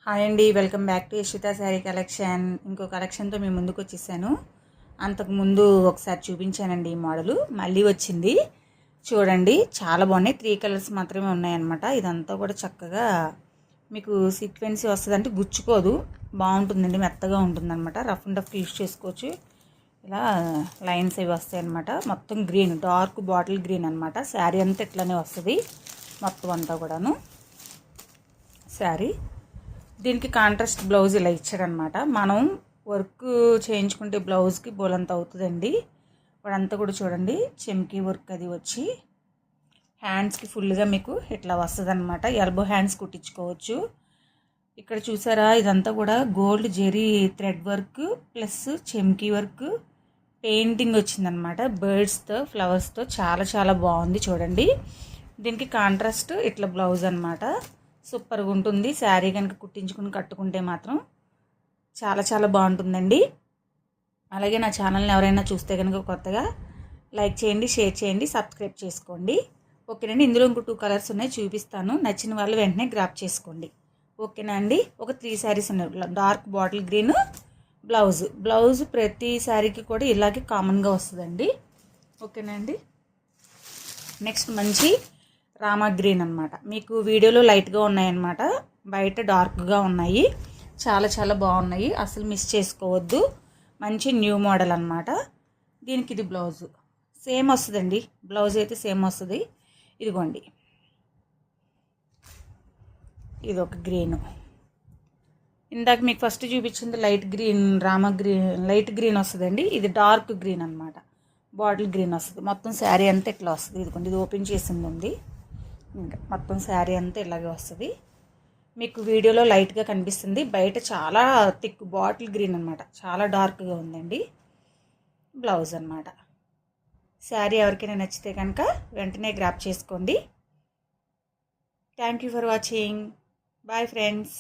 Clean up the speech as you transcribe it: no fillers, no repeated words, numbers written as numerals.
Hi అండి, welcome back to Yashwitha sari collection. ఇంకో కలెక్షన్తో మీ ముందుకు వచ్చేసాను. అంతకుముందు ఒకసారి చూపించానండి ఈ మోడలు, మళ్ళీ వచ్చింది చూడండి. చాలా బాగున్నాయి. 3 కలర్స్ మాత్రమే ఉన్నాయన్నమాట. ఇదంతా కూడా చక్కగా మీకు సీక్వెన్సీ వస్తుంది, అంటే గుచ్చుకోదు, బాగుంటుందండి, మెత్తగా ఉంటుందన్నమాట. రఫ్ అండ్ టఫ్ యూస్ చేసుకోవచ్చు. ఇలా లైన్స్ అవి వస్తాయి అన్నమాట. మొత్తం గ్రీన్, డార్క్ బాటిల్ గ్రీన్ అనమాట. శారీ అంతా ఇట్లానే వస్తుంది మొత్తం అంతా కూడాను. శారీ దీనికి కాంట్రాస్ట్ బ్లౌజ్ ఇలా ఇచ్చాడనమాట. మనం వర్క్ చేయించుకుంటే బ్లౌజ్కి బోలంత అవుతుందండి. వాడంతా కూడా చూడండి చెమ్కీ వర్క్ అది వచ్చి హ్యాండ్స్కి ఫుల్గా మీకు ఇట్లా వస్తుంది అనమాట. ఎల్బో హ్యాండ్స్ కుట్టించుకోవచ్చు. ఇక్కడ చూసారా, ఇదంతా కూడా gold zari thread work plus చెమ్కీ వర్క్ పెయింటింగ్ వచ్చిందనమాట. బర్డ్స్తో ఫ్లవర్స్తో చాలా చాలా బాగుంది చూడండి. దీనికి కాంట్రాస్ట్ ఇట్లా బ్లౌజ్ అనమాట. సూపర్గా ఉంటుంది. శారీ కనుక కుట్టించుకుని కట్టుకుంటే మాత్రం చాలా చాలా బాగుంటుందండి. అలాగే నా ఛానల్ని ఎవరైనా చూస్తే కనుక కొత్తగా లైక్ చేయండి, షేర్ చేయండి, సబ్స్క్రైబ్ చేసుకోండి. ఓకేనండి. ఇందులో ఇంకో 2 కలర్స్ ఉన్నాయి, చూపిస్తాను. నచ్చిన వాళ్ళు వెంటనే గ్రాప్ చేసుకోండి. ఓకేనా అండి. ఒక 3 శారీస్ ఉన్నాయి. డార్క్ బాటిల్ గ్రీన్ బ్లౌజ్ ప్రతి శారీకి కూడా ఇలాగే కామన్గా వస్తుందండి. ఓకేనా అండి. నెక్స్ట్ మంచి రామా గ్రీన్ అనమాట. మీకు వీడియోలో లైట్గా ఉన్నాయన్నమాట, బయట డార్క్గా ఉన్నాయి. చాలా చాలా బాగున్నాయి, అసలు మిస్ చేసుకోవద్దు. మంచి న్యూ మోడల్ అనమాట. దీనికి ఇది బ్లౌజ్ సేమ్ వస్తుందండి. బ్లౌజ్ అయితే సేమ్ వస్తుంది. ఇదిగోండి, ఇది ఒక గ్రీన్. ఇందాక మీకు ఫస్ట్ చూపించింది light green, Rama green light green వస్తుందండి. ఇది డార్క్ గ్రీన్ అనమాట, బాటిల్ గ్రీన్ వస్తుంది. మొత్తం శారీ అంతా ఇట్లా వస్తుంది. ఇదిగోండి, ఇది ఓపెన్ చేసింది ఉంది. ఇంకా మొత్తం శారీ అంతా ఇలాగే వస్తుంది. మీకు వీడియోలో లైట్గా కనిపిస్తుంది, బయట చాలా థిక్ బాటిల్ గ్రీన్ అనమాట, చాలా డార్క్గా ఉందండి. బ్లౌజ్ అనమాట. శారీ ఎవరికైనా నచ్చితే కనుక వెంటనే గ్రాప్ చేసుకోండి. Thank you for watching. Bye friends.